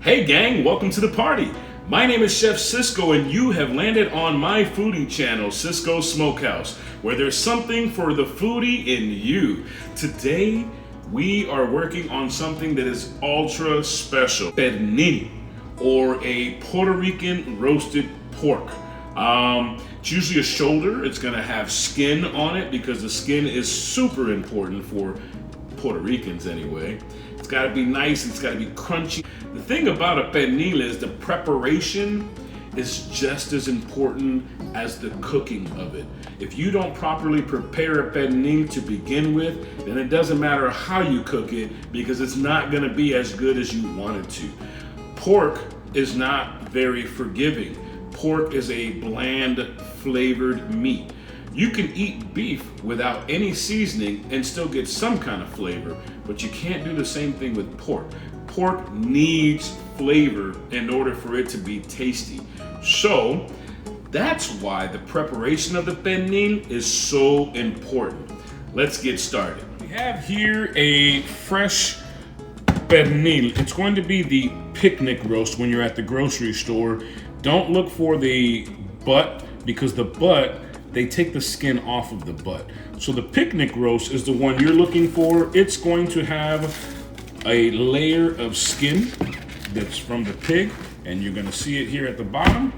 Hey gang, welcome to the party. My name is Chef Cisco and you have landed on my foodie channel, Cisco Smokehouse, where there's something for the foodie in you. Today, we are working on something that is ultra special, pernil, or a Puerto Rican roasted pork. It's usually a shoulder. It's gonna have skin on it because the skin is super important for Puerto Ricans anyway. It's gotta be nice, it's gotta be crunchy. The thing about a pernil is the preparation is just as important as the cooking of it. If you don't properly prepare a pernil to begin with, then it doesn't matter how you cook it because it's not gonna be as good as you want it to. Pork is not very forgiving. Pork is a bland flavored meat. You can eat beef without any seasoning and still get some kind of flavor, but you can't do the same thing with pork. Pork needs flavor in order for it to be tasty. So that's why the preparation of the pernil is so important. Let's get started. We have here a fresh pernil. It's going to be the picnic roast when you're at the grocery store. Don't look for the butt because the butt, they take the skin off of the butt. So the picnic roast is the one you're looking for. It's going to have a layer of skin that's from the pig, and you're gonna see it here at the bottom.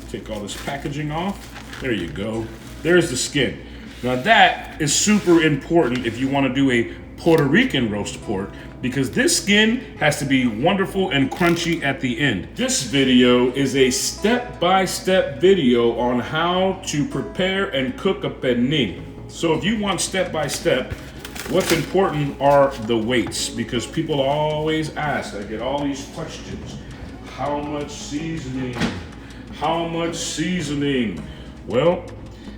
Take all this packaging off. There you go. There's the skin. Now that is super important if you wanna do a Puerto Rican roast pork, because this skin has to be wonderful and crunchy at the end. This video is a step-by-step video on how to prepare and cook a pernil. So if you want step-by-step, what's important are the weights, because people always ask, I get all these questions. How much seasoning? How much seasoning? Well,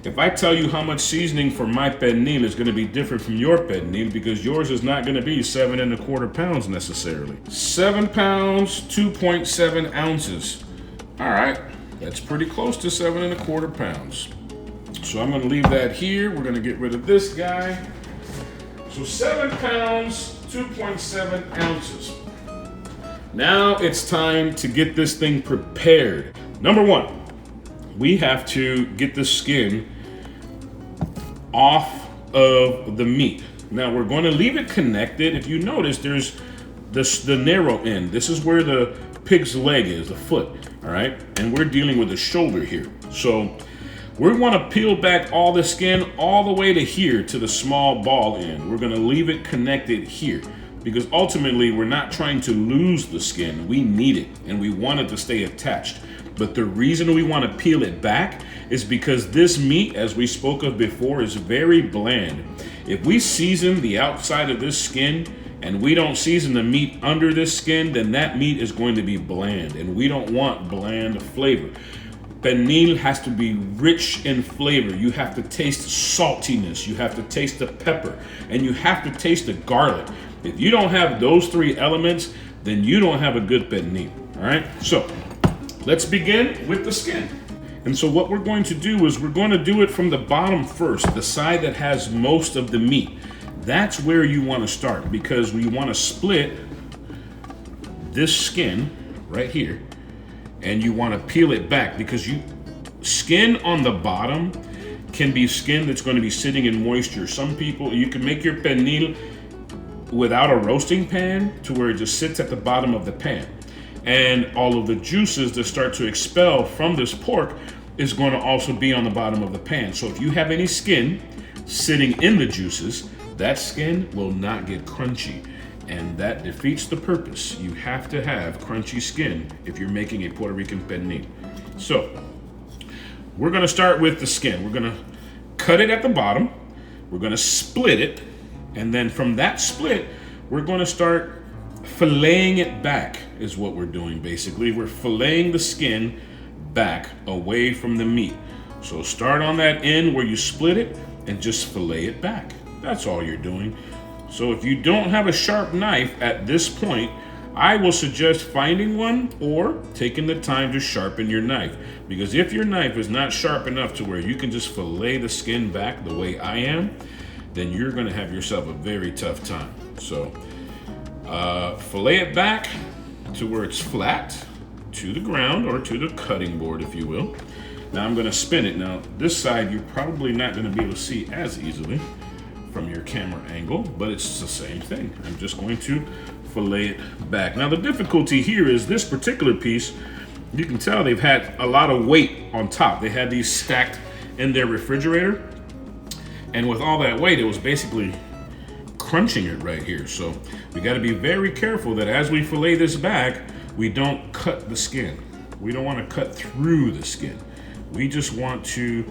if I tell you how much seasoning for my pernil is gonna be different from your pernil, because yours is not gonna be 7 1/4 pounds necessarily. 7 pounds, 2.7 ounces. All right, that's pretty close to 7 1/4 pounds. So I'm gonna leave that here. We're gonna get rid of this guy. So 7 pounds, 2.7 ounces. Now it's time to get this thing prepared. Number one, we have to get the skin off of the meat. Now we're going to leave it connected. If you notice, there's the narrow end. This is where the pig's leg is, the foot, all right? And we're dealing with the shoulder here. So we want to peel back all the skin all the way to here, to the small ball end. We're going to leave it connected here because ultimately we're not trying to lose the skin. We need it and we want it to stay attached. But the reason we want to peel it back is because this meat, as we spoke of before, is very bland. If we season the outside of this skin and we don't season the meat under this skin, then that meat is going to be bland, and we don't want bland flavor. Pernil has to be rich in flavor. You have to taste saltiness, you have to taste the pepper, and you have to taste the garlic. If you don't have those three elements, then you don't have a good pernil, all right? So let's begin with the skin. And so what we're going to do is we're going to do it from the bottom first, the side that has most of the meat. That's where you want to start, because we want to split this skin right here, and you want to peel it back, because skin on the bottom can be skin that's going to be sitting in moisture. Some people, you can make your pernil without a roasting pan to where it just sits at the bottom of the pan. And all of the juices that start to expel from this pork is going to also be on the bottom of the pan. So if you have any skin sitting in the juices, that skin will not get crunchy, and that defeats the purpose. You have to have crunchy skin if you're making a Puerto Rican pernil. So we're going to start with the skin. We're going to cut it at the bottom. We're going to split it, and then from that split, we're going to start filleting it back is what we're doing basically. We're filleting the skin back away from the meat. So start on that end where you split it and just fillet it back. That's all you're doing. So if you don't have a sharp knife at this point, I will suggest finding one or taking the time to sharpen your knife. Because if your knife is not sharp enough to where you can just fillet the skin back the way I am, then you're gonna have yourself a very tough time. So fillet it back, to where it's flat to the ground or to the cutting board, if you will. Now I'm gonna spin it. Now this side you're probably not gonna be able to see as easily from your camera angle, but it's the same thing. I'm just going to fillet it back. Now the difficulty here is this particular piece, you can tell they've had a lot of weight on top. They had these stacked in their refrigerator, and with all that weight, it was basically crunching it right here. So we got to be very careful that as we fillet this back, we don't cut the skin. We don't want to cut through the skin. We just want to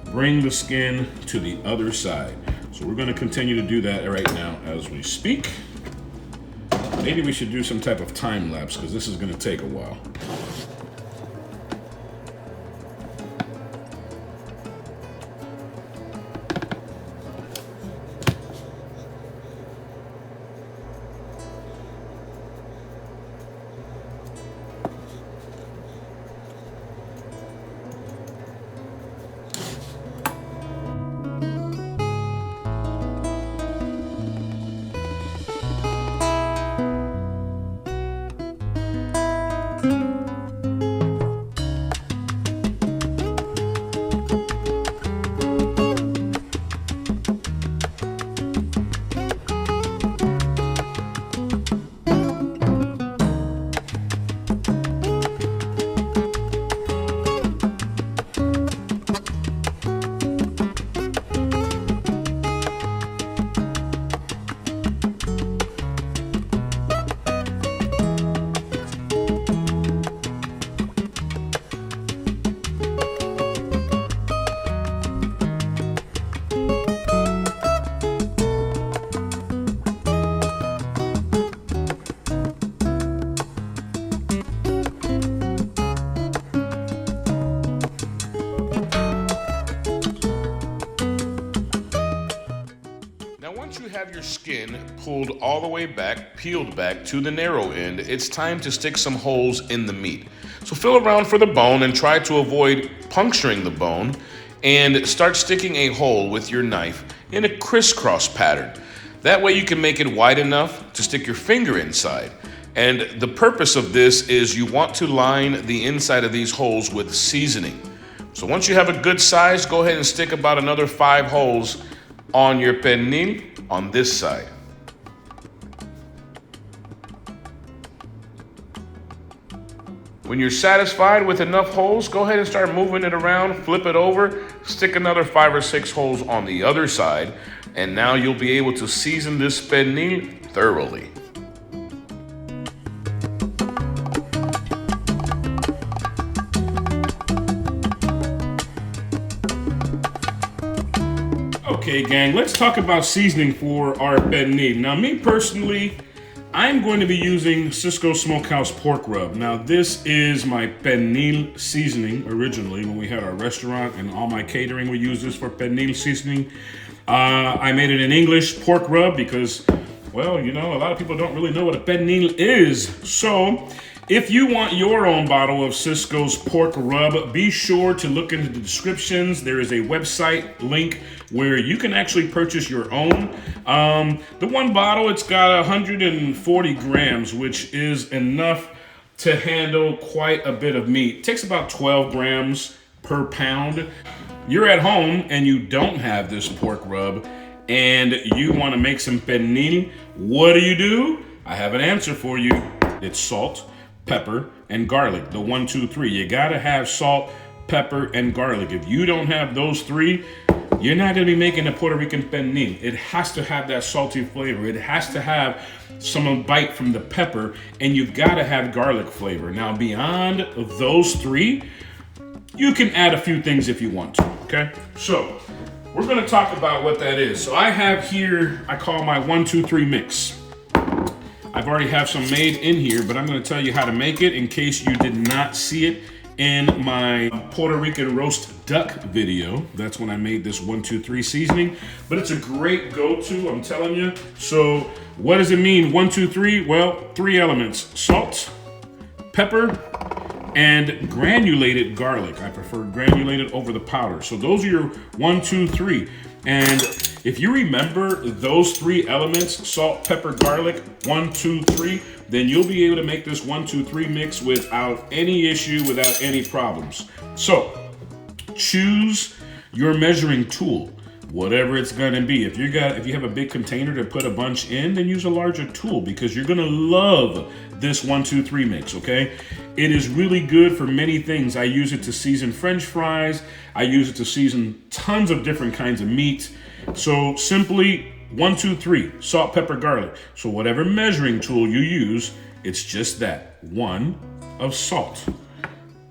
bring the skin to the other side. So we're going to continue to do that right now as we speak. Maybe we should do some type of time lapse because this is going to take a while. Once you have your skin pulled all the way back, peeled back to the narrow end, it's time to stick some holes in the meat. So feel around for the bone and try to avoid puncturing the bone, and start sticking a hole with your knife in a crisscross pattern. That way you can make it wide enough to stick your finger inside. And the purpose of this is you want to line the inside of these holes with seasoning. So once you have a good size, go ahead and stick about another 5 holes on your pernil on this side. When you're satisfied with enough holes, go ahead and start moving it around, flip it over, stick another 5 or 6 holes on the other side, and now you'll be able to season this pernil thoroughly. Okay, gang, let's talk about seasoning for our pernil. Now, me personally, I'm going to be using Cisco Smokehouse pork rub. Now, this is my pernil seasoning originally when we had our restaurant, and all my catering we use this for pernil seasoning. I made it in English pork rub because, well, you know, a lot of people don't really know what a pernil is. So, if you want your own bottle of Cisco's pork rub, be sure to look into the descriptions. There is a website link where you can actually purchase your own. The one bottle, it's got 140 grams, which is enough to handle quite a bit of meat. It takes about 12 grams per pound. You're at home and you don't have this pork rub and you want to make some pernil. What do? I have an answer for you. It's salt, pepper, and garlic. The 1, 2, 3. You gotta have salt, pepper, and garlic. If you don't have those 3, you're not gonna be making a Puerto Rican pernil. It has to have that salty flavor. It has to have some bite from the pepper, and you've gotta have garlic flavor. Now, beyond those 3, you can add a few things if you want to, okay? So, we're gonna talk about what that is. So I have here, I call my 1, 2, 3 mix. I've already have some made in here, but I'm gonna tell you how to make it in case you did not see it in my Puerto Rican roast duck video. That's when I made this 1, 2, 3 seasoning, but it's a great go-to, I'm telling you. So what does it mean, 1, 2, 3? Well, 3 elements: salt, pepper, and granulated garlic. I prefer granulated over the powder. So those are your 1, 2, 3. And if you remember those 3 elements, salt, pepper, garlic, 1, 2, 3, then you'll be able to make this 1, 2, 3 mix without any issue, without any problems. So choose your measuring tool, whatever it's gonna be. If you have a big container to put a bunch in, then use a larger tool, because you're gonna love this 1, 2, 3 mix, okay? It is really good for many things. I use it to season French fries. I use it to season tons of different kinds of meat. So simply 1, 2, 3, salt, pepper, garlic. So whatever measuring tool you use, it's just that. 1 of salt,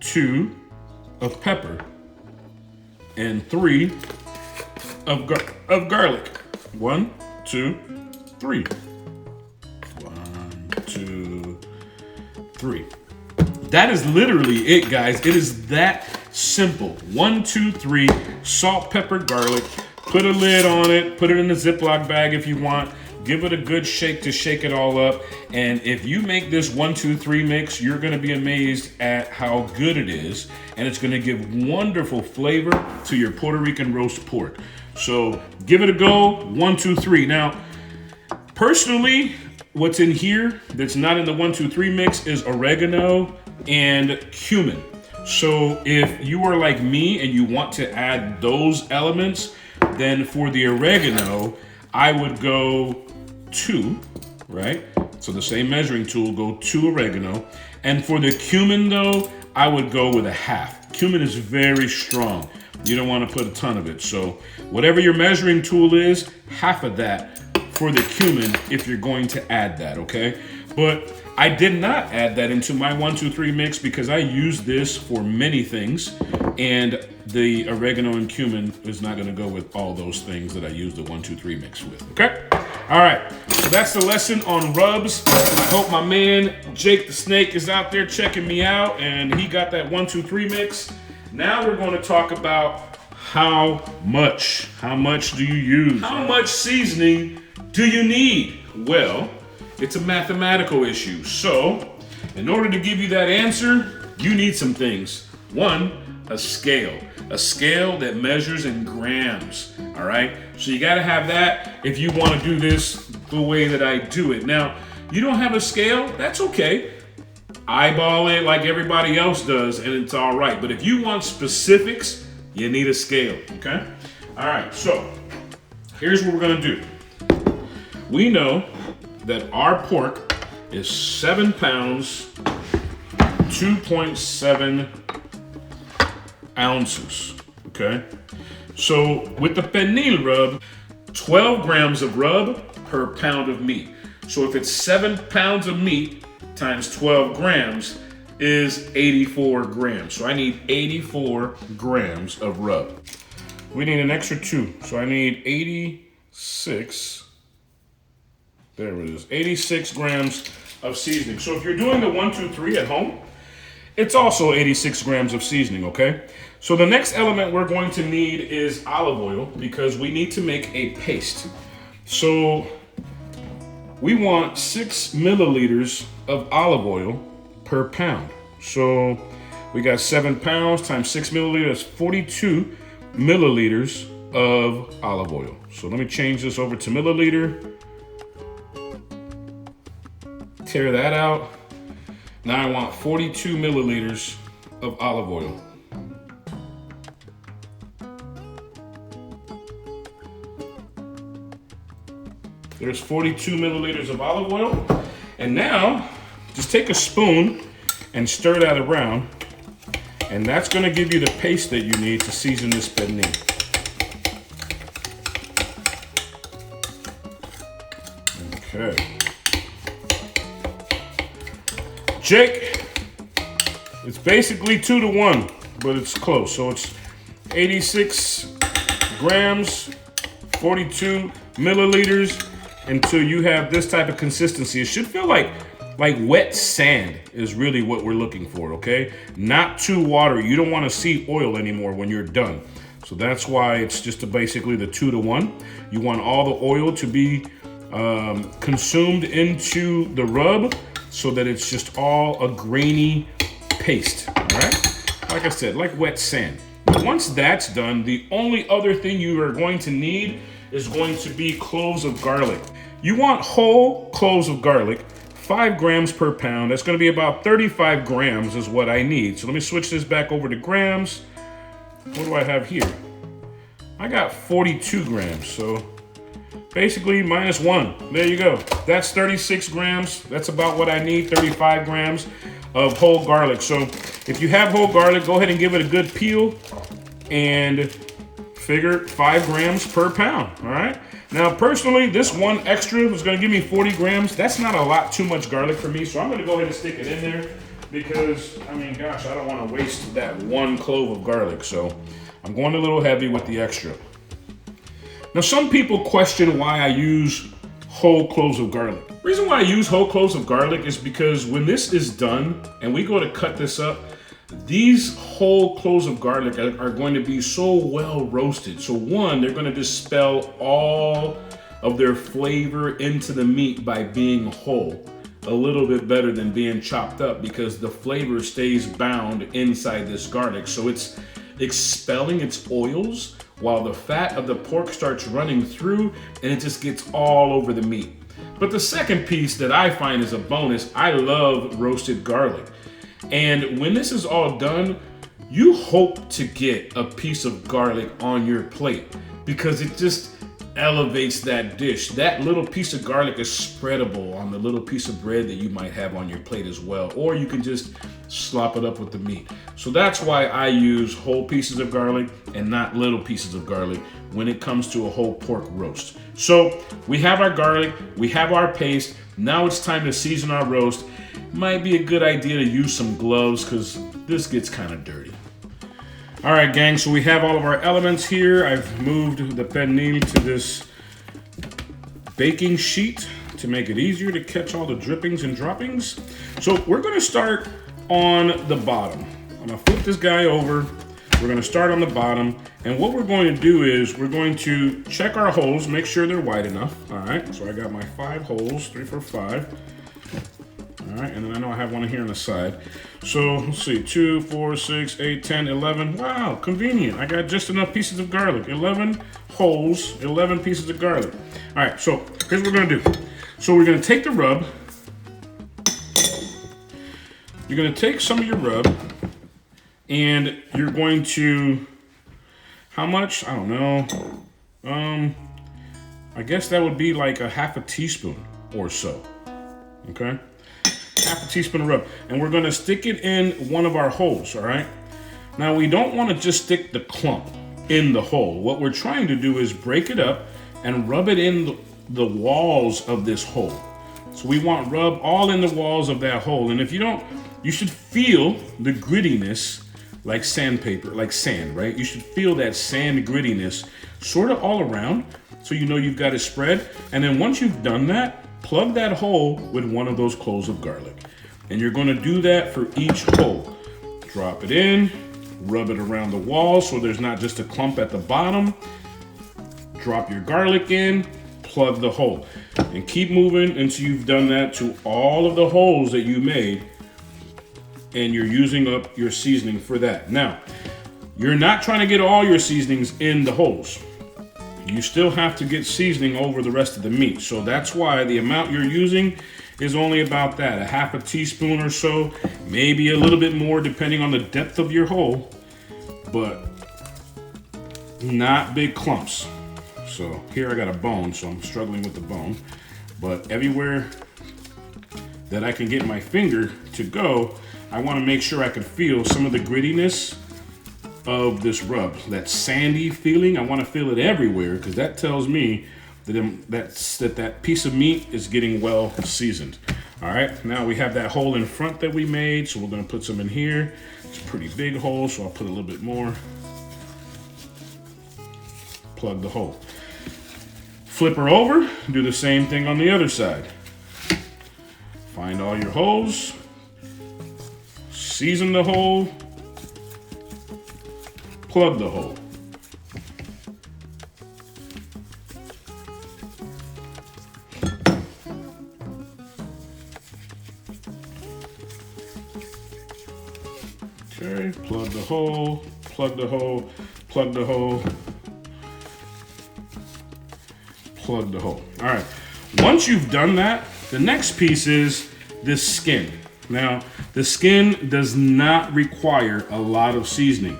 2 of pepper, and 3 of garlic. 1, 2, 3. 1, 2, 3. That is literally it, guys. It is that simple. 1, 2, 3, salt, pepper, garlic. Put a lid on it. Put it in a Ziploc bag if you want. Give it a good shake to shake it all up. And if you make this 1, 2, 3 mix, you're gonna be amazed at how good it is. And it's gonna give wonderful flavor to your Puerto Rican roast pork. So give it a go, 1, 2, 3. Now, personally, what's in here that's not in the 1, 2, 3 mix is oregano and cumin. So if you are like me and you want to add those elements, then for the oregano, I would go 2, right? So the same measuring tool, go 2 oregano. And for the cumin though, I would go with a half. Cumin is very strong. You don't want to put a ton of it. So whatever your measuring tool is, half of that for the cumin if you're going to add that, okay? But I did not add that into my 1, 2, 3 mix because I use this for many things, and the oregano and cumin is not gonna go with all those things that I use the 1, 2, 3 mix with, okay? All right, so that's the lesson on rubs. I hope my man, Jake the Snake, is out there checking me out, and he got that 1, 2, 3 mix. Now we're gonna talk about how much do you use? How much seasoning do you need? Well, it's a mathematical issue. So, in order to give you that answer, you need some things. 1, a scale. A scale that measures in grams, all right? So you gotta have that if you wanna do this the way that I do it. Now, you don't have a scale, that's okay. Eyeball it like everybody else does and it's all right. But if you want specifics, you need a scale, okay? All right, so here's what we're gonna do. We know that our pork is 7 pounds, 2.7 ounces, okay? So with the pernil rub, 12 grams of rub per pound of meat. So if it's 7 pounds of meat times 12 grams is 84 grams. So I need 84 grams of rub. We need an extra 2. So I need 86. There it is, 86 grams of seasoning. So if you're doing the 1, 2, 3 at home, it's also 86 grams of seasoning, okay? So the next element we're going to need is olive oil because we need to make a paste. So we want 6 milliliters of olive oil per pound. So we got 7 pounds times 6 milliliters, 42 milliliters of olive oil. So let me change this over to milliliter. Tear that out. Now I want 42 milliliters of olive oil. There's 42 milliliters of olive oil. And now, just take a spoon and stir that around. And that's gonna give you the paste that you need to season this pernil. Okay. Jake, it's basically 2 to 1, but it's close. So it's 86 grams, 42 milliliters until you have this type of consistency. It should feel like wet sand is really what we're looking for, okay? Not too watery. You don't want to see oil anymore when you're done. So that's why it's just basically the 2 to 1. You want all the oil to be consumed into the rub so that it's just all a grainy paste, all right? Like I said, like wet sand. But once that's done, the only other thing you are going to need is going to be cloves of garlic. You want whole cloves of garlic, 5 grams per pound. That's going to be about 35 grams is what I need. So let me switch this back over to grams. What do I have here? I got 42 grams. So basically -1. There you go. That's 36 grams. That's about what I need, 35 grams of whole garlic. So if you have whole garlic, go ahead and give it a good peel and figure 5 grams per pound, all right? Now, personally, this one extra is gonna give me 40 grams. That's not a lot too much garlic for me, so I'm gonna go ahead and stick it in there because, I mean, gosh, I don't wanna waste that 1 clove of garlic, so I'm going a little heavy with the extra. Now, some people question why I use whole cloves of garlic. The reason why I use whole cloves of garlic is because when this is done and we go to cut this up, these whole cloves of garlic are going to be so well roasted. So one, they're going to dispel all of their flavor into the meat by being whole. A little bit better than being chopped up because the flavor stays bound inside this garlic. So it's expelling its oils while the fat of the pork starts running through and it just gets all over the meat. But the second piece that I find is a bonus, I love roasted garlic. And when this is all done, you hope to get a piece of garlic on your plate because it just elevates that dish. That little piece of garlic is spreadable on the little piece of bread that you might have on your plate as well, or you can just slop it up with the meat. So that's why I use whole pieces of garlic and not little pieces of garlic when it comes to a whole pork roast. So we have our garlic, we have our paste. Now it's time to season our roast. Might be a good idea to use some gloves because this gets kind of dirty. All right, gang, so we have all of our elements here. I've moved the pernil to this baking sheet to make it easier to catch all the drippings and droppings. So we're gonna start on the bottom. I'm gonna flip this guy over. We're gonna start on the bottom. And what we're going to do is we're going to check our holes, make sure they're wide enough. All right, so I got my 5 holes, 3, 4, 5. All right, and then I know I have one here on the side. So let's see, 2, 4, 6, 8, 10, 11. Wow, convenient. I got just enough pieces of garlic. 11 holes, 11 pieces of garlic. All right, so here's what we're gonna do. So we're gonna take the rub. You're gonna take some of your rub and you're going to, how much? I don't know. I guess that would be like a half a teaspoon or so, okay? Half a teaspoon of rub. And we're gonna stick it in one of our holes, all right? Now we don't wanna just stick the clump in the hole. What we're trying to do is break it up and rub it in the walls of this hole. So we want rub all in the walls of that hole. And if you don't, you should feel the grittiness like sandpaper, like sand, right? You should feel that sand grittiness sort of all around so you know you've got it spread. And then once you've done that, plug that hole with one of those cloves of garlic. And you're gonna do that for each hole. Drop it in, rub it around the wall so there's not just a clump at the bottom. Drop your garlic in, plug the hole. And keep moving until you've done that to all of the holes that you made. And you're using up your seasoning for that. Now, you're not trying to get all your seasonings in the holes. You still have to get seasoning over the rest of the meat. So that's why the amount you're using is only about that, a half a teaspoon or so, maybe a little bit more depending on the depth of your hole, but not big clumps. So here I got a bone, so I'm struggling with the bone, but everywhere that I can get my finger to go, I want to make sure I can feel some of the grittiness of this rub, that sandy feeling. I want to feel it everywhere because that tells me that that piece of meat is getting well seasoned. All right, now we have that hole in front that we made, so we're going to put some in here. It's a pretty big hole, so I'll put a little bit more. Plug the hole. Flip her over, do the same thing on the other side. Find all your holes, season the hole, plug the hole. Okay, plug the hole, plug the hole, plug the hole, plug the hole. All right, once you've done that, the next piece is this skin. Now, the skin does not require a lot of seasoning.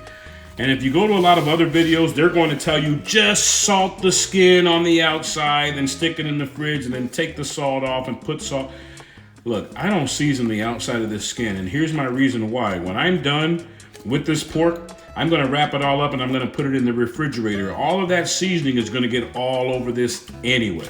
And if you go to a lot of other videos, they're going to tell you just salt the skin on the outside and stick it in the fridge and then take the salt off and put salt. Look, I don't season the outside of this skin, and here's my reason why. When I'm done with this pork, I'm gonna wrap it all up and I'm gonna put it in the refrigerator. All of that seasoning is gonna get all over this anyway.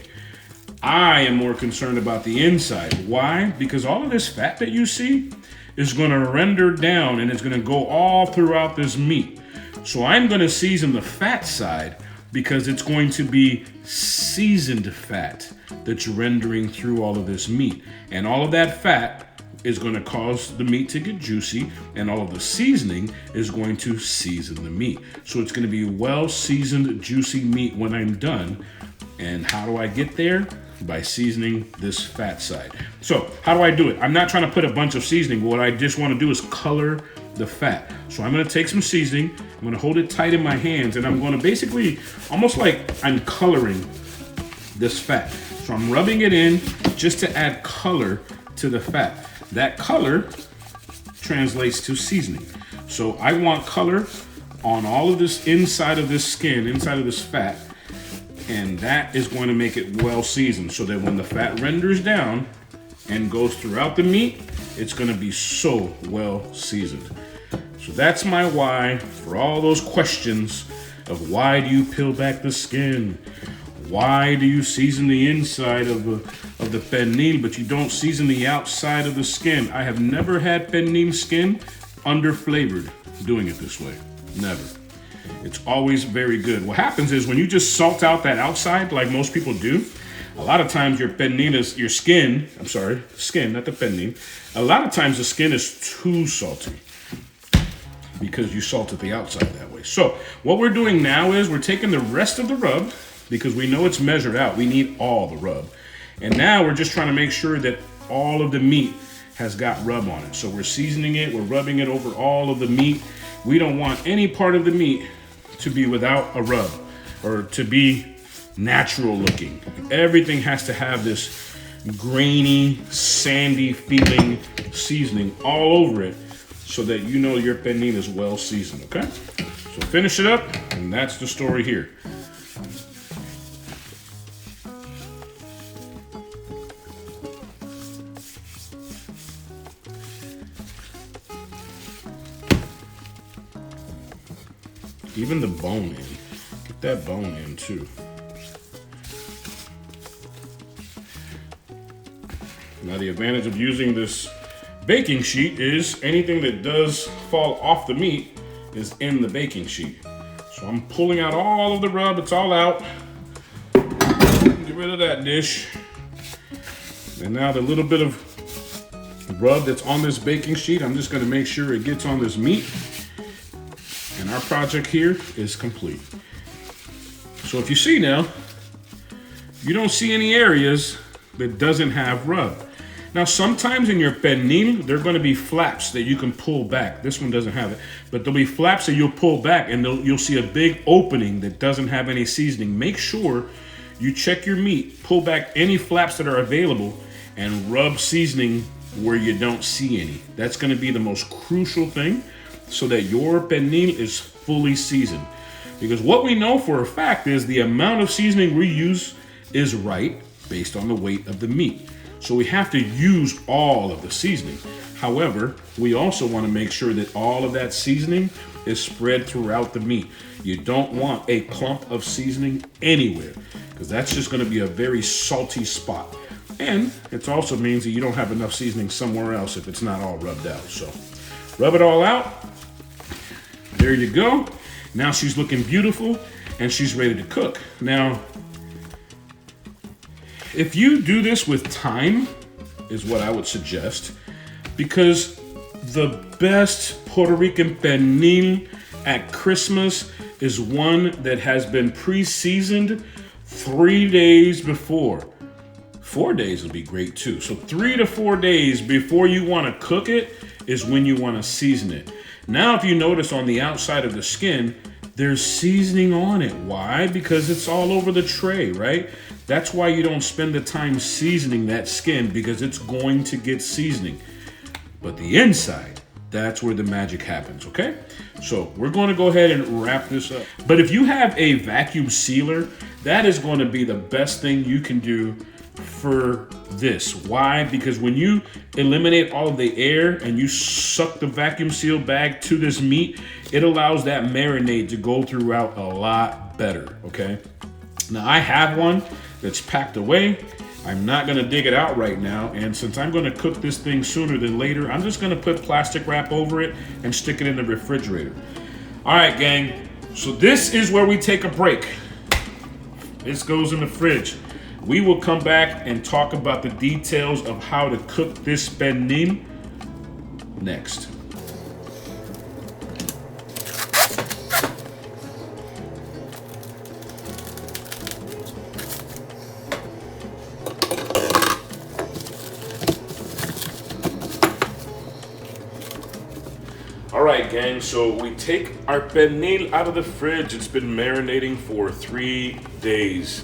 I am more concerned about the inside. Why? Because all of this fat that you see is gonna render down and it's gonna go all throughout this meat. So I'm gonna season the fat side because it's going to be seasoned fat that's rendering through all of this meat. And all of that fat is gonna cause the meat to get juicy, and all of the seasoning is going to season the meat. So it's gonna be well-seasoned, juicy meat when I'm done. And how do I get there? By seasoning this fat side. So how do I do it? I'm not trying to put a bunch of seasoning. What I just wanna do is color the fat. So I'm gonna take some seasoning, I'm gonna hold it tight in my hands, and I'm gonna basically, almost like I'm coloring this fat. So I'm rubbing it in just to add color to the fat. That color translates to seasoning. So I want color on all of this inside of this skin, inside of this fat, and that is going to make it well seasoned so that when the fat renders down and goes throughout the meat, it's gonna be so well seasoned. So that's my why for all those questions of why do you peel back the skin? Why do you season the inside of the pernil, but you don't season the outside of the skin? I have never had pernil skin under-flavored doing it this way. Never. It's always very good. What happens is when you just salt out that outside, like most people do, a lot of times your skin, not the pernil. A lot of times the skin is too salty because you salted the outside that way. So what we're doing now is we're taking the rest of the rub, because we know it's measured out. We need all the rub. And now we're just trying to make sure that all of the meat has got rub on it. So we're seasoning it, we're rubbing it over all of the meat. We don't want any part of the meat to be without a rub or to be natural looking. Everything has to have this grainy, sandy feeling seasoning all over it so that you know your pernil is well seasoned, okay? So finish it up, and that's the story here. Even the bone in. Get that bone in too. Now the advantage of using this baking sheet is anything that does fall off the meat is in the baking sheet. So I'm pulling out all of the rub, it's all out. Get rid of that dish. And now the little bit of rub that's on this baking sheet, I'm just gonna make sure it gets on this meat. And our project here is complete. So if you see now, you don't see any areas that doesn't have rub. Now sometimes in your pernil, there are gonna be flaps that you can pull back. This one doesn't have it, but there'll be flaps that you'll pull back and you'll see a big opening that doesn't have any seasoning. Make sure you check your meat, pull back any flaps that are available, and rub seasoning where you don't see any. That's gonna be the most crucial thing, so that your pernil is fully seasoned. Because what we know for a fact is the amount of seasoning we use is right based on the weight of the meat. So we have to use all of the seasoning. However, we also want to make sure that all of that seasoning is spread throughout the meat. You don't want a clump of seasoning anywhere, because that's just going to be a very salty spot. And it also means that you don't have enough seasoning somewhere else if it's not all rubbed out. So rub it all out. There you go. Now she's looking beautiful and she's ready to cook. Now, if you do this with thyme, is what I would suggest, because the best Puerto Rican pernil at Christmas is one that has been pre-seasoned 3 days before. 4 days would be great too. So 3 to 4 days before you want to cook it is when you want to season it. Now, if you notice on the outside of the skin, there's seasoning on it. Why? Because it's all over the tray, right? That's why you don't spend the time seasoning that skin, because it's going to get seasoning. But the inside, that's where the magic happens, okay? So we're going to go ahead and wrap this up. But if you have a vacuum sealer, that is going to be the best thing you can do for this. Why? Because when you eliminate all of the air and you suck the vacuum seal bag to this meat, it allows that marinade to go throughout a lot better, okay? Now I have one that's packed away. I'm not gonna dig it out right now, and since I'm gonna cook this thing sooner than later, I'm just gonna put plastic wrap over it and stick it in the refrigerator. All right, gang, so this is where we take a break. This goes in the fridge. We will come back and talk about the details of how to cook this pernil next. All right, gang, so we take our pernil out of the fridge. It's been marinating for 3 days.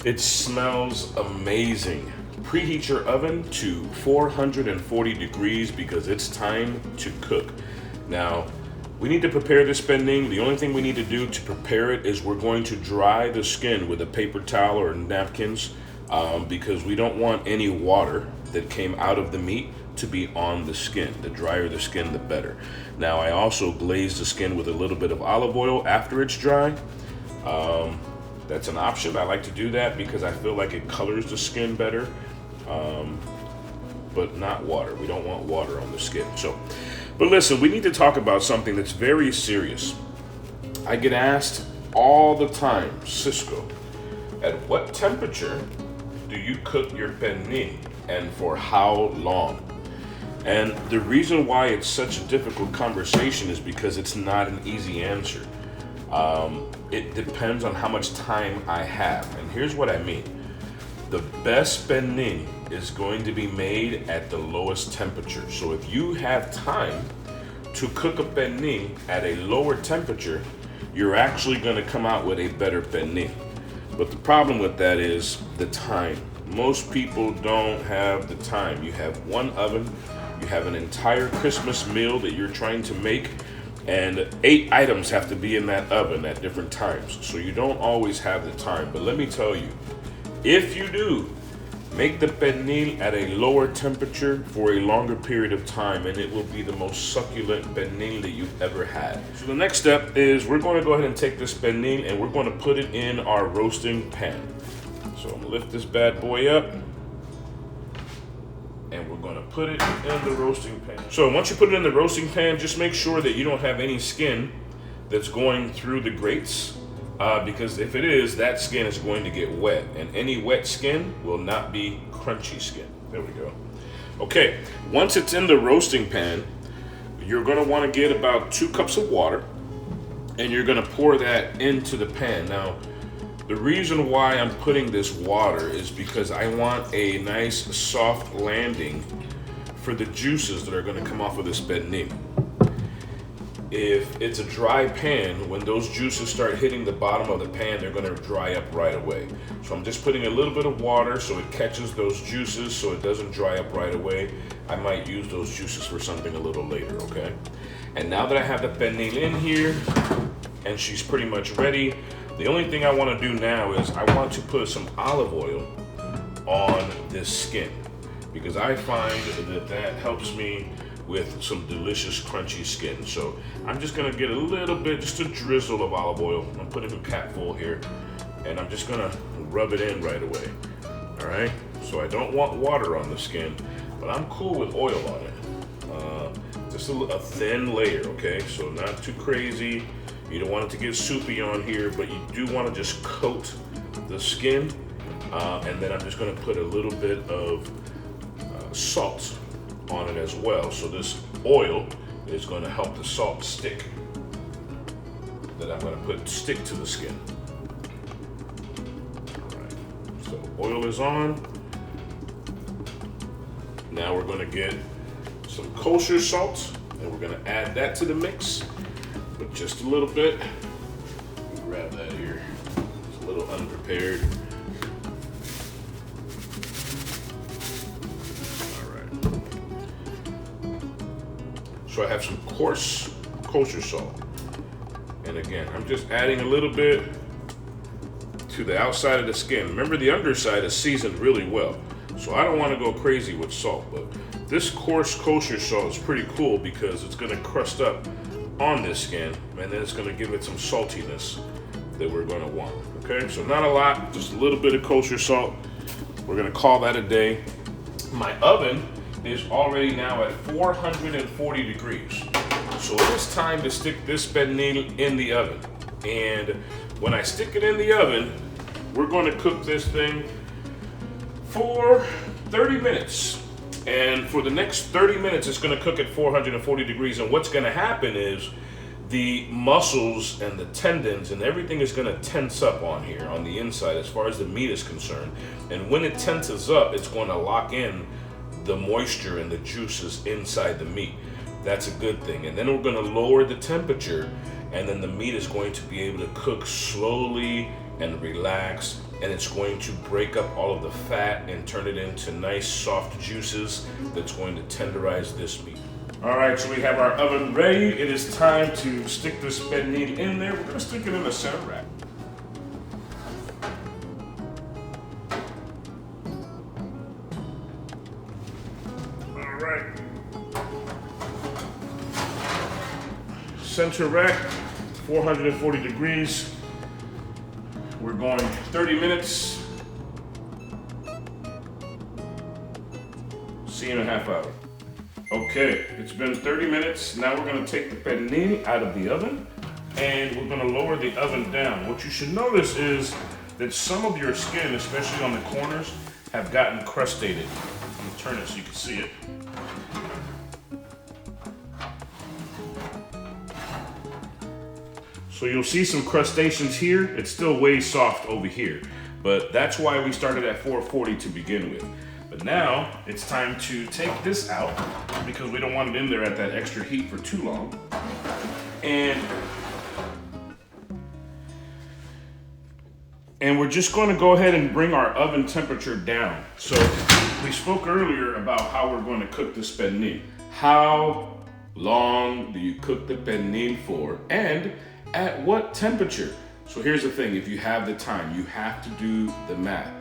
It smells amazing. Preheat your oven to 440 degrees because it's time to cook. Now, we need to prepare this pernil. The only thing we need to do to prepare it is we're going to dry the skin with a paper towel or napkins because we don't want any water that came out of the meat to be on the skin. The drier the skin, the better. Now, I also glaze the skin with a little bit of olive oil after it's dry. That's an option. I like to do that because I feel like it colors the skin better, but not water. We don't want water on the skin. So, but listen, we need to talk about something that's very serious. I get asked all the time, Cisco, at what temperature do you cook your pernil and for how long? And the reason why it's such a difficult conversation is because it's not an easy answer. It depends on how much time I have. And here's what I mean. The best pernil is going to be made at the lowest temperature. So if you have time to cook a pernil at a lower temperature, you're actually going to come out with a better pernil. But the problem with that is the time. Most people don't have the time. You have one oven, you have an entire Christmas meal that you're trying to make, and 8 items have to be in that oven at different times. So you don't always have the time. But let me tell you, if you do, make the pernil at a lower temperature for a longer period of time, and it will be the most succulent pernil that you've ever had. So the next step is we're going to go ahead and take this pernil and we're going to put it in our roasting pan. So I'm gonna lift this bad boy up, and we're gonna put it in the roasting pan. So once you put it in the roasting pan, just make sure that you don't have any skin that's going through the grates, because if it is, that skin is going to get wet, and any wet skin will not be crunchy skin. There we go. Okay, once it's in the roasting pan, you're gonna wanna get about 2 cups of water, and you're gonna pour that into the pan. Now, the reason why I'm putting this water is because I want a nice soft landing for the juices that are going to come off of this pernil. If it's a dry pan, when those juices start hitting the bottom of the pan, they're going to dry up right away. So I'm just putting a little bit of water so it catches those juices so it doesn't dry up right away. I might use those juices for something a little later, okay? And now that I have the pernil in here and she's pretty much ready, the only thing I want to do now is I want to put some olive oil on this skin because I find that that helps me with some delicious crunchy skin. So I'm just going to get a little bit, just a drizzle of olive oil. I'm putting a cap full here and I'm just going to rub it in right away. All right, so I don't want water on the skin, but I'm cool with oil on it. Just a thin layer, okay? So not too crazy. You don't want it to get soupy on here, but you do want to just coat the skin. And then I'm just going to put a little bit of salt on it as well. So this oil is going to help the salt stick that I'm going to put stick to the skin. All right, so oil is on. Now we're going to get some kosher salt and we're going to add that to the mix. Just a little bit. grab that here. It's a little unprepared. All right. So I have some coarse kosher salt. And again, I'm just adding a little bit to the outside of the skin. Remember, the underside is seasoned really well, so I don't want to go crazy with salt, but this coarse kosher salt is pretty cool because it's going to crust up on this skin, and then it's going to give it some saltiness that we're going to want. Okay, so not a lot, just a little bit of kosher salt. We're going to call that a day. My oven is already now at 440 degrees, so it is time to stick this pernil in the oven. And when I stick it in the oven, we're going to cook this thing for 30 minutes. And for the next 30 minutes, it's going to cook at 440 degrees. And what's going to happen is the muscles and the tendons and everything is going to tense up on here on the inside as far as the meat is concerned. And when it tenses up, it's going to lock in the moisture and the juices inside the meat. That's a good thing. And then we're going to lower the temperature, and then the meat is going to be able to cook slowly and relax, and it's going to break up all of the fat and turn it into nice soft juices that's going to tenderize this meat. All right, so we have our oven ready. It is time to stick this pernil in there. We're gonna stick it in the center rack. All right. Center rack, 440 degrees. We're going 30 minutes. See you in a half hour. Okay, it's been 30 minutes. Now we're gonna take the pernil out of the oven and we're gonna lower the oven down. What you should notice is that some of your skin, especially on the corners, have gotten crustated. I'm gonna turn it so you can see it. So you'll see some crustaceans here. It's still way soft over here, but that's why we started at 440 to begin with. But now it's time to take this out because we don't want it in there at that extra heat for too long. And we're just going to go ahead and bring our oven temperature down. So we spoke earlier about how we're going to cook this pernil. How long do you cook the pernil for? And at what temperature? So here's the thing, if you have the time, you have to do the math.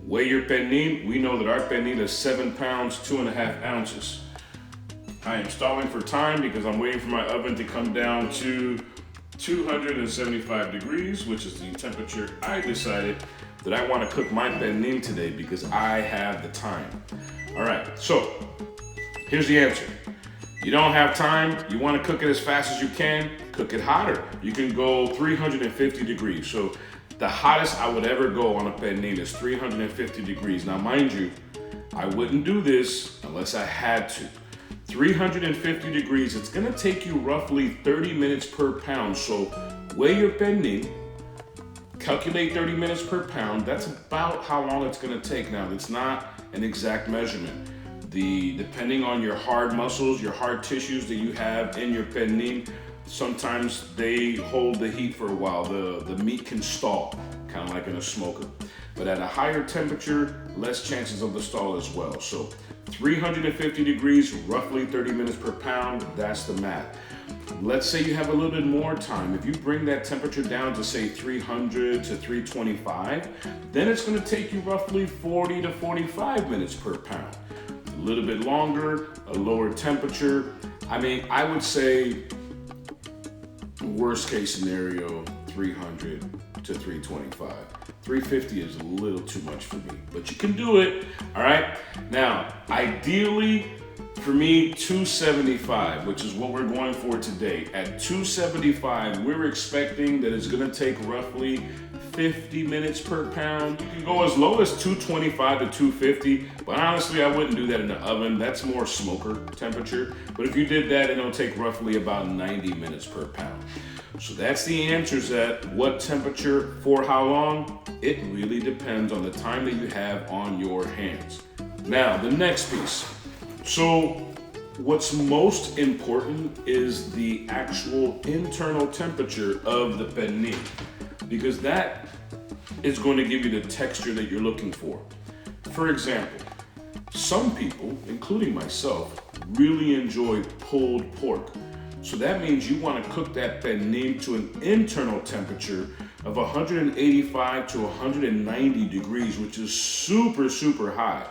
Weigh your pernil. We know that our pernil is 7 pounds, 2.5 ounces. I am stalling for time because I'm waiting for my oven to come down to 275 degrees, which is the temperature I decided that I want to cook my pernil today because I have the time. All right, so here's the answer. You don't have time, you want to cook it as fast as you can, cook it hotter. You can go 350 degrees. So the hottest I would ever go on a pernil is 350 degrees. Now mind you, I wouldn't do this unless I had to. 350 degrees, it's gonna take you roughly 30 minutes per pound. So weigh your pernil, calculate 30 minutes per pound. That's about how long it's gonna take. Now, it's not an exact measurement. Depending on your hard muscles, your hard tissues that you have in your pernil, sometimes they hold the heat for a while. The meat can stall, kind of like in a smoker. But at a higher temperature, less chances of the stall as well. So 350 degrees, roughly 30 minutes per pound, that's the math. Let's say you have a little bit more time. If you bring that temperature down to say 300 to 325, then it's gonna take you roughly 40 to 45 minutes per pound. A little bit longer, a lower temperature. I mean, I would say worst case scenario, 300 to 325. 350 is a little too much for me, but you can do it, all right? Now, ideally, for me, 275, which is what we're going for today. At 275, we're expecting that it's gonna take roughly 50 minutes per pound. You can go as low as 225 to 250, but honestly, I wouldn't do that in the oven. That's more smoker temperature. But if you did that, it'll take roughly about 90 minutes per pound. So that's the answers at what temperature for how long. It really depends on the time that you have on your hands. Now, the next piece. So what's most important is the actual internal temperature of the pernil. because that is going to give you the texture that you're looking for. For example, some people, including myself, really enjoy pulled pork. So that means you want to cook that pernil to an internal temperature of 185 to 190 degrees, which is super, super high.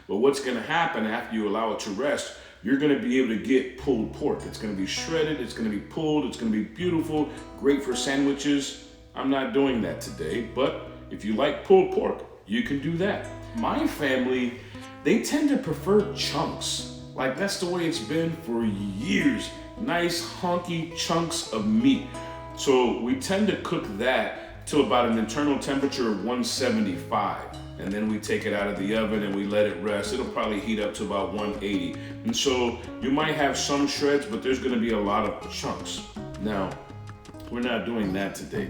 But what's going to happen after you allow it to rest, you're going to be able to get pulled pork. It's going to be shredded, it's going to be pulled, it's going to be beautiful, great for sandwiches. I'm not doing that today, but if you like pulled pork, you can do that. My family, they tend to prefer chunks. Like that's the way it's been for years. Nice honky chunks of meat. So we tend to cook that to about an internal temperature of 175. And then we take it out of the oven and we let it rest. It'll probably heat up to about 180. And so you might have some shreds, but there's gonna be a lot of chunks. Now, we're not doing that today.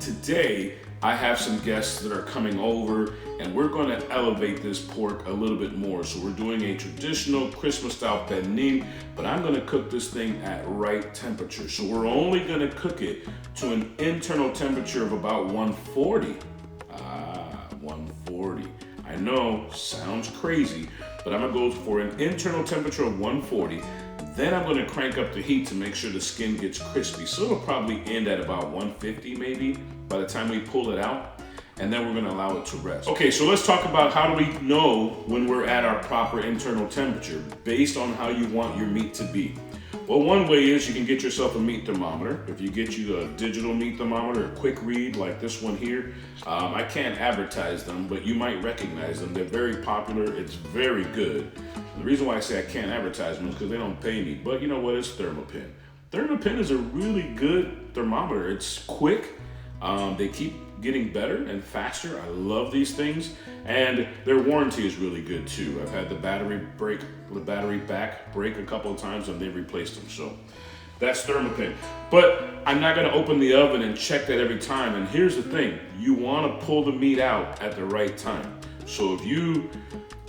Today, I have some guests that are coming over and we're gonna elevate this pork a little bit more. So we're doing a traditional Christmas style pernil, but I'm gonna cook this thing at right temperature. So we're only gonna cook it to an internal temperature of about 140. 140. I know, sounds crazy, but I'm gonna go for an internal temperature of 140. Then I'm gonna crank up the heat to make sure the skin gets crispy. So it'll probably end at about 150 maybe by the time we pull it out. And then we're gonna allow it to rest. Okay, so let's talk about how do we know when we're at our proper internal temperature based on how you want your meat to be. Well, one way is you can get yourself a meat thermometer. If you get you a digital meat thermometer, a quick read like this one here, I can't advertise them, but you might recognize them. They're very popular, it's very good. The reason why I say I can't advertise them is because they don't pay me, but you know what, it's Thermopin. Thermopin is a really good thermometer. It's quick, they keep getting better and faster. I love these things, and their warranty is really good too. I've had the battery back break a couple of times and they've replaced them. So that's Thermopin. But I'm not gonna open the oven and check that every time. And here's the thing, you wanna pull the meat out at the right time. So if you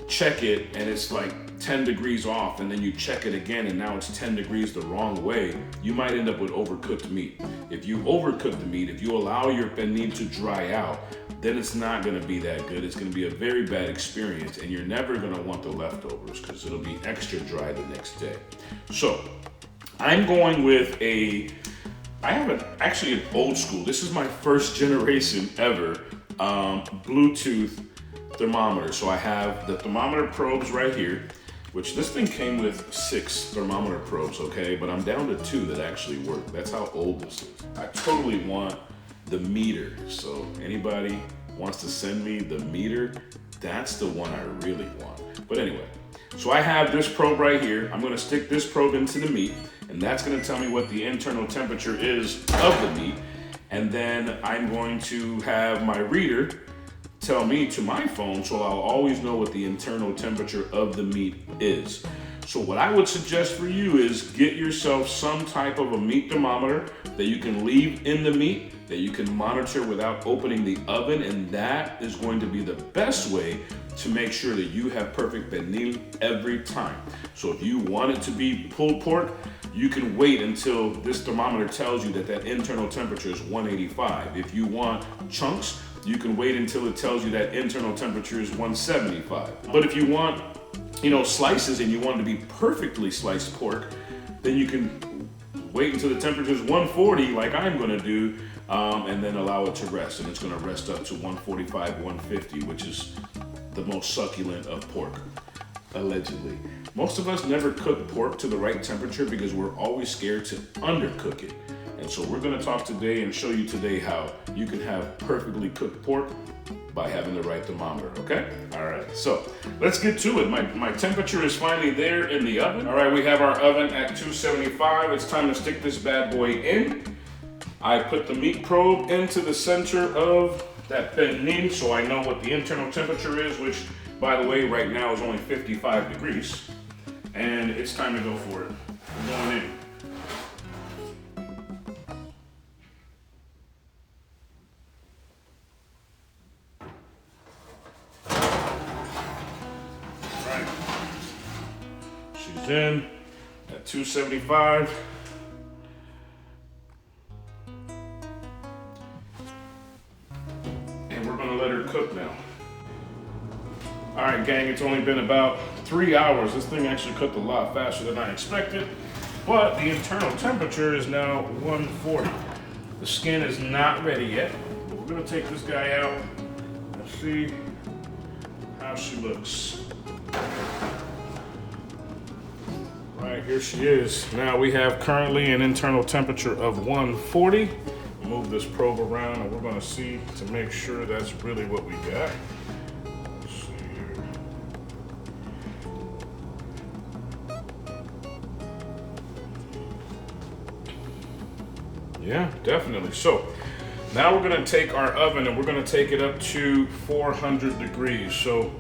check it and it's like 10 degrees off and then you check it again and now it's 10 degrees the wrong way, you might end up with overcooked meat. If you overcook the meat, if you allow your pernil to dry out, then it's not gonna be that good. It's gonna be a very bad experience and you're never gonna want the leftovers because it'll be extra dry the next day. So I'm going with actually an old school, this is my first generation ever, Bluetooth thermometer. So I have the thermometer probes right here, which this thing came with 6 thermometer probes, okay? But I'm down to 2 that actually work. That's how old this is. I totally want the meter. So anybody wants to send me the meter, that's the one I really want. But anyway, so I have this probe right here. I'm gonna stick this probe into the meat, and that's gonna tell me what the internal temperature is of the meat. And then I'm going to have my reader tell me to my phone, so I'll always know what the internal temperature of the meat is. So what I would suggest for you is get yourself some type of a meat thermometer that you can leave in the meat, that you can monitor without opening the oven, and that is going to be the best way to make sure that you have perfect pernil every time. So if you want it to be pulled pork, you can wait until this thermometer tells you that that internal temperature is 185. If you want chunks, you can wait until it tells you that internal temperature is 175. But if you want, slices and you want it to be perfectly sliced pork, then you can wait until the temperature is 140 like I'm gonna do, and then allow it to rest. And it's gonna rest up to 145, 150, which is the most succulent of pork, allegedly. Most of us never cook pork to the right temperature because we're always scared to undercook it. And so we're gonna talk today and show you today how you can have perfectly cooked pork by having the right thermometer, okay? All right, so let's get to it. My temperature is finally there in the oven. All right, we have our oven at 275. It's time to stick this bad boy in. I put the meat probe into the center of that pernil so I know what the internal temperature is, which, by the way, right now is only 55 degrees. And it's time to go for it. We're going in. She's in at 275. right, gang, it's only been about 3 hours. This thing actually cooked a lot faster than I expected, but the internal temperature is now 140. The skin is not ready yet. We're gonna take this guy out and see how she looks. Right, here she is. Now we have currently an internal temperature of 140. Move this probe around and we're gonna see to make sure that's really what we got. Let's see here. Yeah, definitely. So now we're gonna take our oven and we're gonna take it up to 400 degrees. So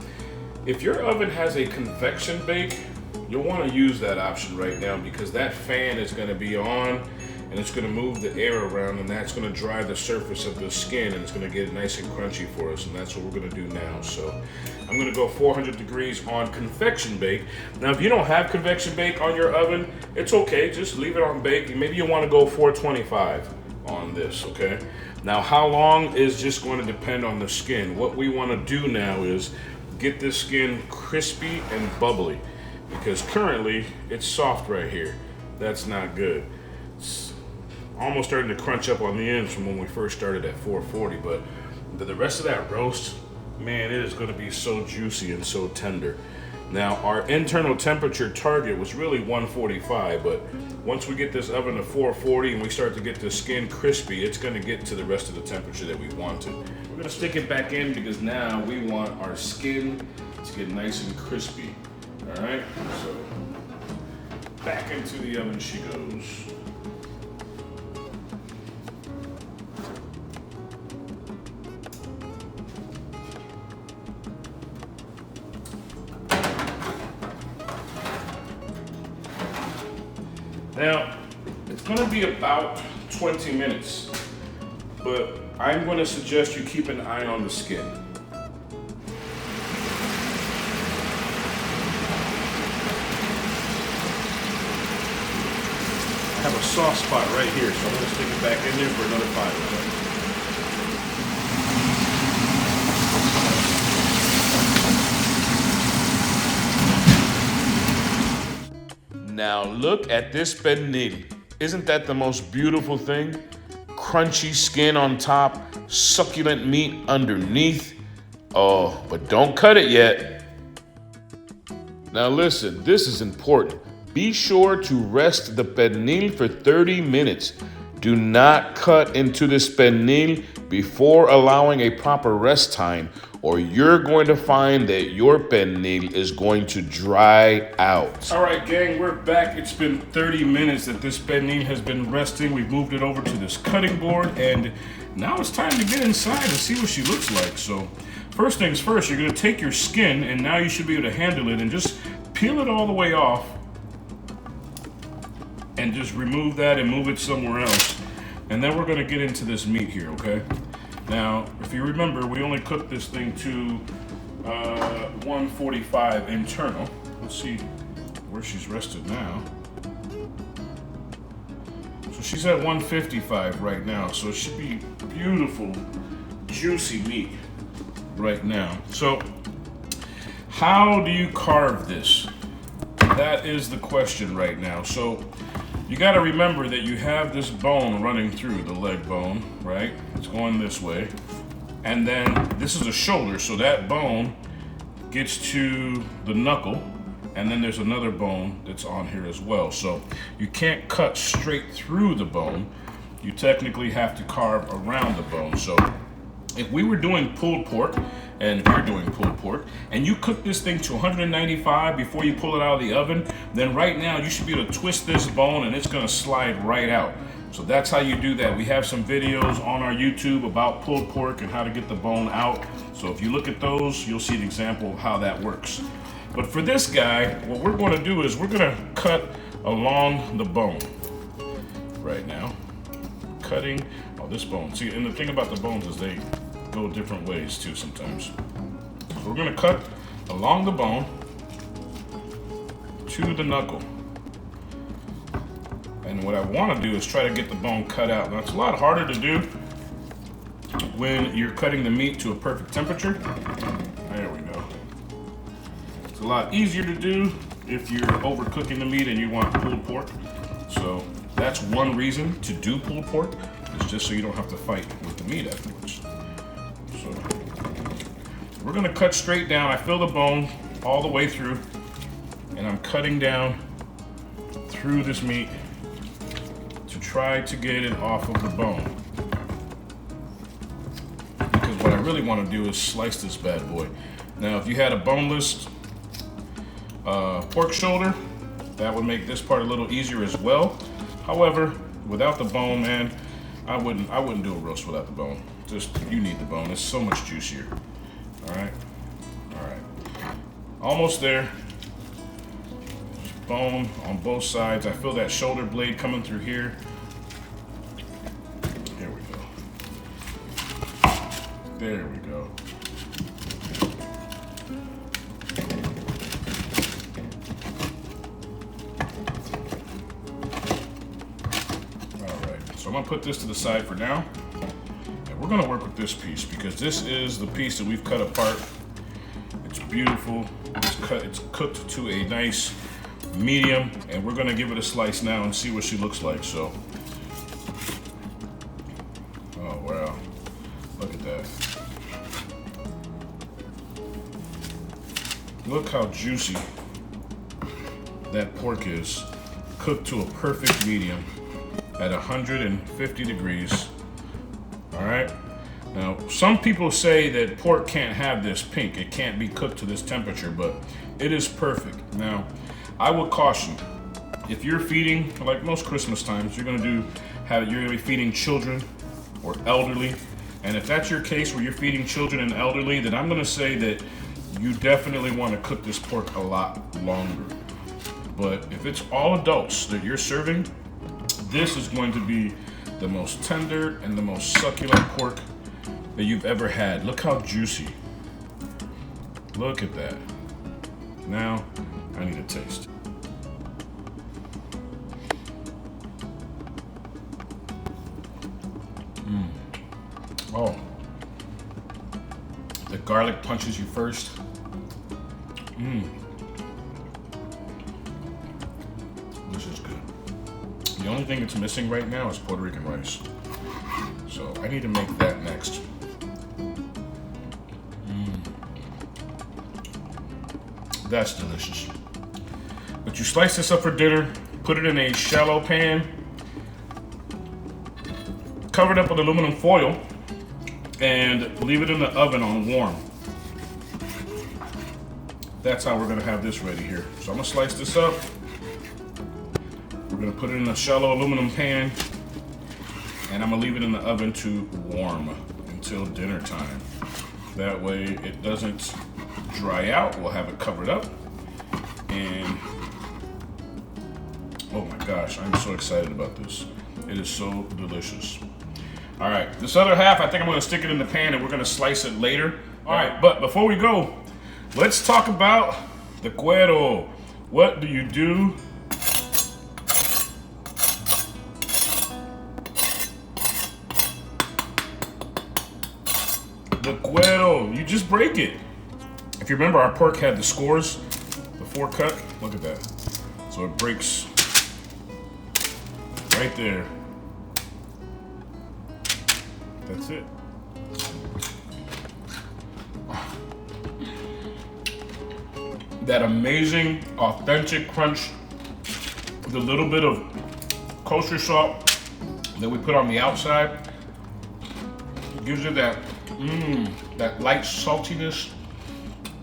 if your oven has a convection bake, you'll want to use that option right now because that fan is going to be on and it's going to move the air around and that's going to dry the surface of the skin and it's going to get nice and crunchy for us, and that's what we're going to do now. So I'm going to go 400 degrees on convection bake. Now if you don't have convection bake on your oven, it's okay, just leave it on bake. Maybe you want to go 425 on this, okay? Now how long is just going to depend on the skin. What we want to do now is get this skin crispy and bubbly, because currently it's soft right here. That's not good. It's almost starting to crunch up on the ends from when we first started at 440, but the rest of that roast, man, it is gonna be so juicy and so tender. Now our internal temperature target was really 145, but once we get this oven to 440 and we start to get the skin crispy, it's gonna get to the rest of the temperature that we wanted. We're gonna stick it back in because now we want our skin to get nice and crispy. All right, so back into the oven she goes. Now, it's gonna be about 20 minutes, but I'm gonna suggest you keep an eye on the skin. I have a soft spot right here, so I'm going to stick it back in there for another 5 minutes. Now look at this pernil. Isn't that the most beautiful thing? Crunchy skin on top, succulent meat underneath. Oh, but don't cut it yet. Now listen, this is important. Be sure to rest the pernil for 30 minutes. Do not cut into this pernil before allowing a proper rest time, or you're going to find that your pernil is going to dry out. All right, gang, we're back. It's been 30 minutes that this pernil has been resting. We've moved it over to this cutting board, and now it's time to get inside and see what she looks like. So first things first, you're gonna take your skin, and now you should be able to handle it, and just peel it all the way off. And just remove that and move it somewhere else. And then we're gonna get into this meat here, okay? Now, if you remember, we only cooked this thing to 145 internal. Let's see where she's rested now. So she's at 155 right now. So it should be beautiful, juicy meat right now. So how do you carve this? That is the question right now. So you got to remember that you have this bone running through the leg bone, right? It's going this way. And then this is a shoulder, so that bone gets to the knuckle, and then there's another bone that's on here as well. So you can't cut straight through the bone. You technically have to carve around the bone. So if we were doing pulled pork, and if you're doing pulled pork, and you cook this thing to 195 before you pull it out of the oven, then right now you should be able to twist this bone and it's gonna slide right out. So that's how you do that. We have some videos on our YouTube about pulled pork and how to get the bone out. So if you look at those, you'll see an example of how that works. But for this guy, what we're gonna do is we're gonna cut along the bone right now. Cutting, oh, this bone. See, and the thing about the bones is they go different ways too sometimes. So we're gonna cut along the bone to the knuckle. And what I wanna do is try to get the bone cut out. Now it's a lot harder to do when you're cutting the meat to a perfect temperature. There we go. It's a lot easier to do if you're overcooking the meat and you want pulled pork. So that's one reason to do pulled pork, is just so you don't have to fight with the meat afterwards. So we're gonna cut straight down. I fill the bone all the way through, and I'm cutting down through this meat to try to get it off of the bone. Because what I really want to do is slice this bad boy. Now, if you had a boneless pork shoulder, that would make this part a little easier as well. However, without the bone, man, I wouldn't do a roast without the bone. Just, you need the bone. It's so much juicier. All right. Almost there. Bone on both sides. I feel that shoulder blade coming through here. There we go. There we go. All right, so I'm gonna put this to the side for now. And we're gonna work with this piece because this is the piece that we've cut apart. It's beautiful. It's cooked to a nice medium, and we're gonna give it a slice now and see what she looks like. So, oh wow, look at that. Look how juicy that pork is, cooked to a perfect medium at 150 degrees. All right. Now, some people say that pork can't have this pink. It can't be cooked to this temperature, but it is perfect. Now, I would caution, if you're feeding, like most Christmas times, you're gonna be feeding children or elderly. And if that's your case where you're feeding children and elderly, then I'm gonna say that you definitely wanna cook this pork a lot longer. But if it's all adults that you're serving, this is going to be the most tender and the most succulent pork that you've ever had. Look how juicy. Look at that. Now, I need a taste. Oh. The garlic punches you first. This is good. The only thing it's missing right now is Puerto Rican rice. So I need to make that next. That's delicious. But you slice this up for dinner, put it in a shallow pan, cover it up with aluminum foil, and leave it in the oven on warm. That's how we're gonna have this ready here. So I'm gonna slice this up. We're gonna put it in a shallow aluminum pan, and I'm gonna leave it in the oven to warm until dinner time. That way it doesn't dry out. We'll have it covered up. And oh my gosh, I'm so excited about this. It is so delicious. All right, this other half, I think I'm gonna stick it in the pan and we're gonna slice it later. All right, but before we go, let's talk about the cuero. What do you do? The cuero, you just break it. If you remember, our pork had the scores, the 4 cut. Look at that. So it breaks right there. That's it. That amazing, authentic crunch with a little bit of kosher salt that we put on the outside. It gives it that, that light saltiness.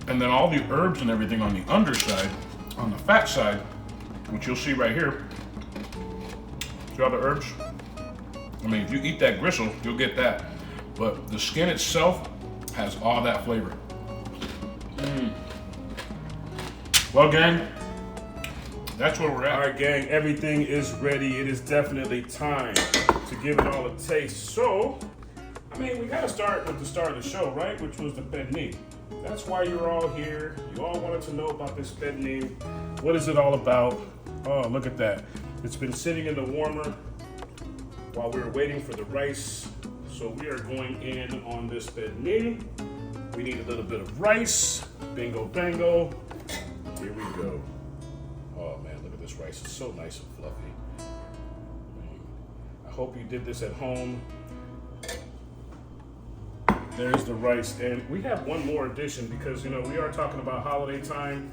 And then all the herbs and everything on the underside, on the fat side, which you'll see right here. See all the herbs? I mean, if you eat that gristle, you'll get that. But the skin itself has all that flavor. Well, gang, that's where we're at. All right, gang, everything is ready. It is definitely time to give it all a taste. So, I mean, we gotta start with the start of the show, right? Which was the pernil. That's why you're all here. You all wanted to know about this pernil. What is it all about? Oh, look at that. It's been sitting in the warmer while we were waiting for the rice. So we are going in on this pernil. We need a little bit of rice. Bingo, bango. Here we go. Oh man, look at this rice. It's so nice and fluffy. I hope you did this at home. There's the rice. And we have one more addition because, you know, we are talking about holiday time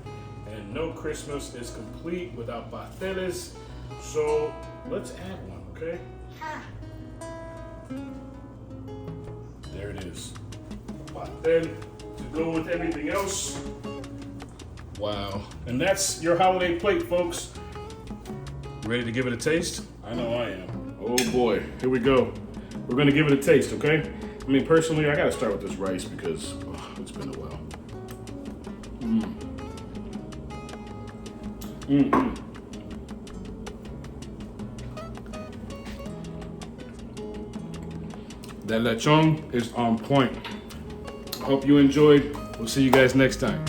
and no Christmas is complete without pasteles. So let's add one, okay? There it is. Pastel to go with everything else. Wow. And that's your holiday plate, folks. Ready to give it a taste? I know I am. Oh boy, here we go. We're gonna give it a taste, okay? I mean, personally, I gotta start with this rice because it's been a while. That lechon is on point. I hope you enjoyed. We'll see you guys next time.